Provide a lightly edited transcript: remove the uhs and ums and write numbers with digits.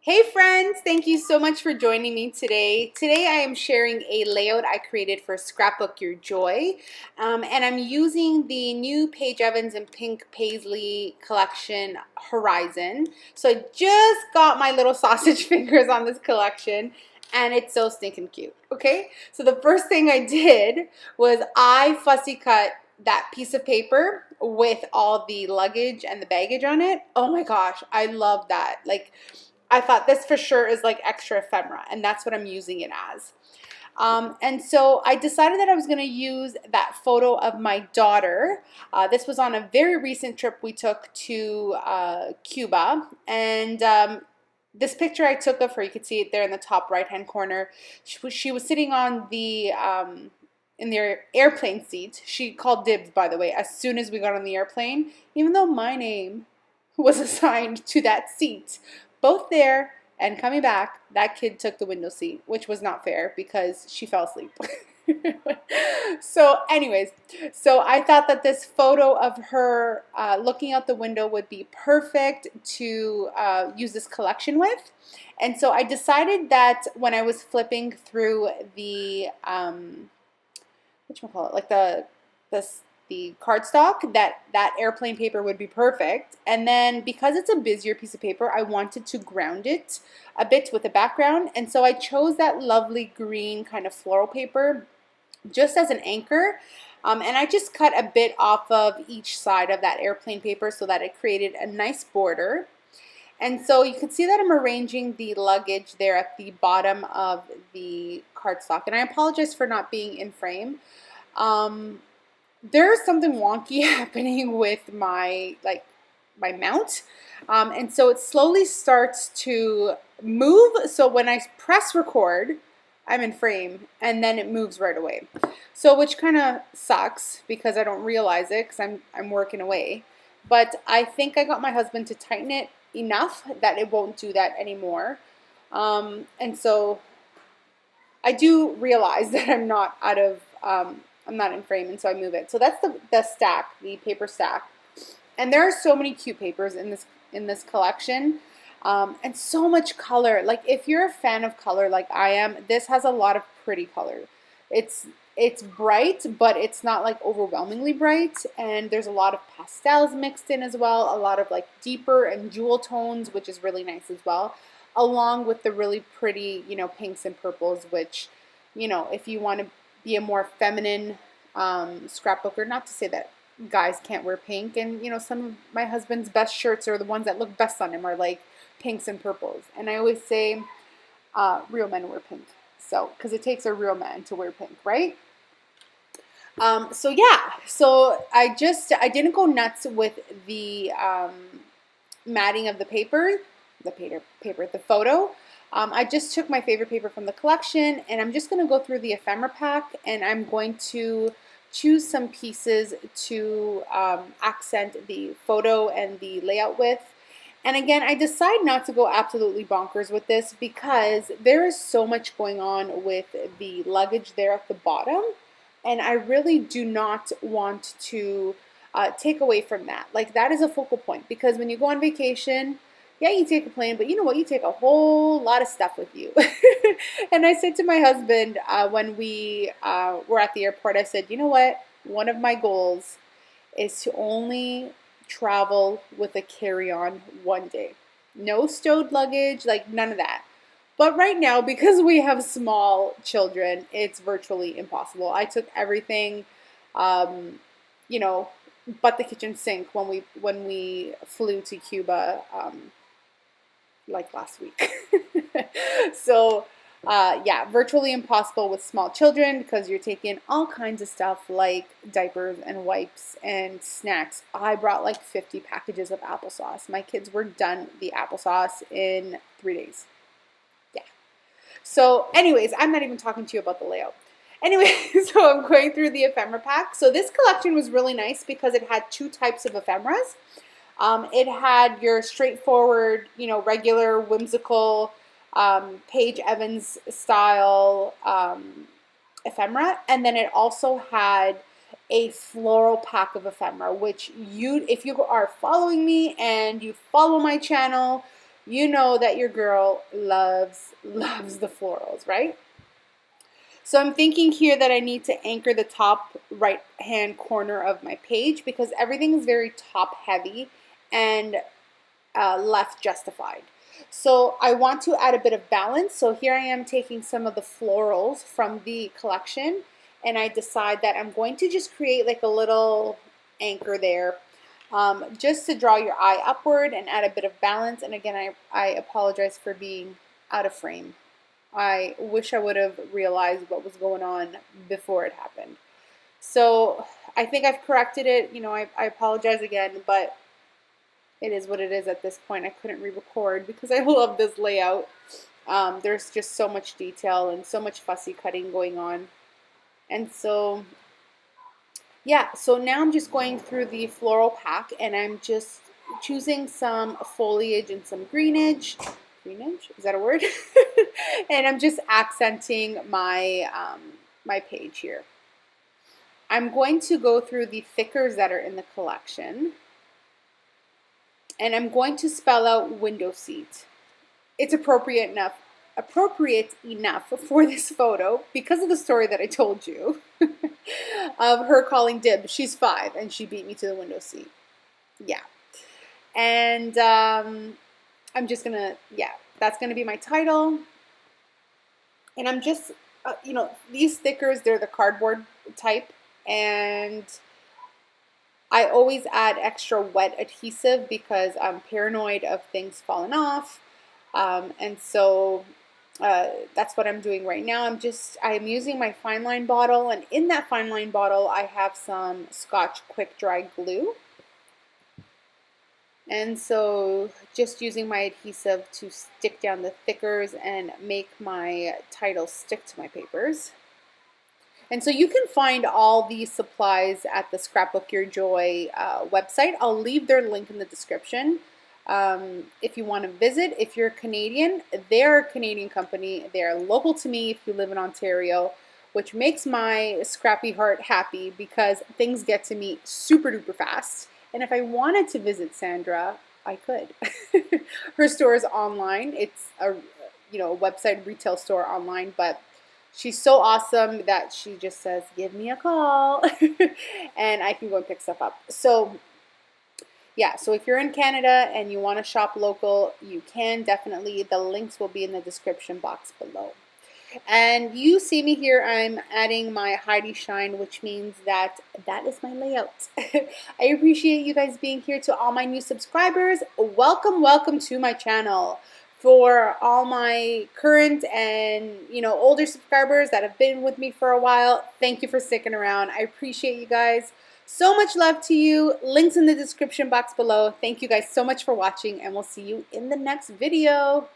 Hey friends, thank you so much for joining me today. Today I am sharing a layout I created for Scrapbook Your Joy, and I'm using the new Paige Evans and Pink Paisley collection Horizon. So I just got my little sausage fingers on this collection and it's so stinking cute, okay? So the first thing I did was I fussy cut that piece of paper with all the luggage and the baggage on it. Oh my gosh, I love that. Like, I thought this for sure is like extra ephemera, and that's what I'm using it as. And so I decided that I was going to use that photo of my daughter. This was on a very recent trip we took to Cuba, and this picture I took of her, you could see it there in the top right-hand corner. She was sitting on the in their airplane seat. She called dibs, by the way, as soon as we got on the airplane, even though my name was assigned to that seat. Both there and coming back, that kid took the window seat, which was not fair because she fell asleep. So anyways, so I thought that this photo of her looking out the window would be perfect to use this collection with. And so I decided that when I was flipping through the, whatchamacallit, like the cardstock, that airplane paper would be perfect. And then because it's a busier piece of paper, I wanted to ground it a bit with a background, and so I chose that lovely green kind of floral paper just as an anchor. And I just cut a bit off of each side of that airplane paper so that it created a nice border. And so you can see that I'm arranging the luggage there at the bottom of the cardstock, and I apologize for not being in frame. There's something wonky happening with my mount, and so it slowly starts to move. So when I press record, I'm in frame, and then it moves right away. So which kind of sucks because I don't realize it because I'm working away. But I think I got my husband to tighten it enough that it won't do that anymore. And so I do realize that I'm not out of I'm not in frame, and so I move it. So that's the stack, the paper stack. And there are so many cute papers in this collection, and so much color. Like if you're a fan of color like I am, this has a lot of pretty color. It's bright, but it's not like overwhelmingly bright, and there's a lot of pastels mixed in as well, a lot of like deeper and jewel tones, which is really nice as well, along with the really pretty, pinks and purples, which, if you want to be a more feminine scrapbooker. Not to say that guys can't wear pink, and some of my husband's best shirts are the ones that look best on him are like pinks and purples. And I always say real men wear pink, so because it takes a real man to wear pink, right? So yeah, so I didn't go nuts with the matting of the paper, the photo. I just took my favorite paper from the collection, and I'm just going to go through the ephemera pack, and I'm going to choose some pieces to accent the photo and the layout with. And again, I decide not to go absolutely bonkers with this because there is so much going on with the luggage there at the bottom, and I really do not want to take away from that. Like, that is a focal point because when you go on vacation, yeah, you take a plane, but you know what? You take a whole lot of stuff with you. And I said to my husband when we were at the airport, I said, you know what? One of my goals is to only travel with a carry-on one day. No stowed luggage, like none of that. But right now, because we have small children, it's virtually impossible. I took everything, but the kitchen sink when we flew to Cuba. Like last week. So yeah, virtually impossible with small children because you're taking all kinds of stuff like diapers and wipes and snacks. I brought like 50 packages of applesauce. My kids were done the applesauce in 3 days. Yeah. So anyways, I'm not even talking to you about the layout. Anyway, so I'm going through the ephemera pack. So this collection was really nice because it had two types of ephemeras. It had your straightforward, regular, whimsical, Paige Evans style ephemera, and then it also had a floral pack of ephemera, which if you are following me and you follow my channel, you know that your girl loves the florals, right? So I'm thinking here that I need to anchor the top right hand corner of my page because everything is very top heavy and left justified. So I want to add a bit of balance. So here I am taking some of the florals from the collection, and I decide that I'm going to just create like a little anchor there, just to draw your eye upward and add a bit of balance. And again, I apologize for being out of frame. I wish I would have realized what was going on before it happened. So I think I've corrected it. You know, I apologize again, but it is what it is at this point. I couldn't re-record because I love this layout. There's just so much detail and so much fussy cutting going on. And so, yeah, so now I'm just going through the floral pack and I'm just choosing some foliage and some greenage. Greenage? Is that a word? And I'm just accenting my, my page here. I'm going to go through the thickers that are in the collection. And I'm going to spell out window seat. It's appropriate enough for this photo because of the story that I told you of her calling dibs. She's 5 and she beat me to the window seat. Yeah. And I'm just gonna, yeah, that's gonna be my title. And I'm just, you know, these stickers, they're the cardboard type, and I always add extra wet adhesive because I'm paranoid of things falling off. And so that's what I'm doing right now. I'm using my fine line bottle, and in that fine line bottle I have some Scotch quick dry glue. And so just using my adhesive to stick down the thickers and make my title stick to my papers. And so you can find all these supplies at the Scrapbook Your Joy website. I'll leave their link in the description if you want to visit. If you're Canadian, they're a Canadian company. They're local to me if you live in Ontario, which makes my scrappy heart happy because things get to me super duper fast. And if I wanted to visit Sandra, I could. Her store is online. It's a website retail store online, but she's so awesome that she just says, give me a call, and I can go and pick stuff up. So yeah, so if you're in Canada and you want to shop local, you can definitely. The links will be in the description box below. And you see me here, I'm adding my Heidi Shine, which means that is my layout. I appreciate you guys being here. To all my new subscribers, welcome to my channel. For all my current and older subscribers that have been with me for a while, thank you for sticking around. I appreciate you guys. So much love to you. Links in the description box below. Thank you guys so much for watching, and we'll see you in the next video.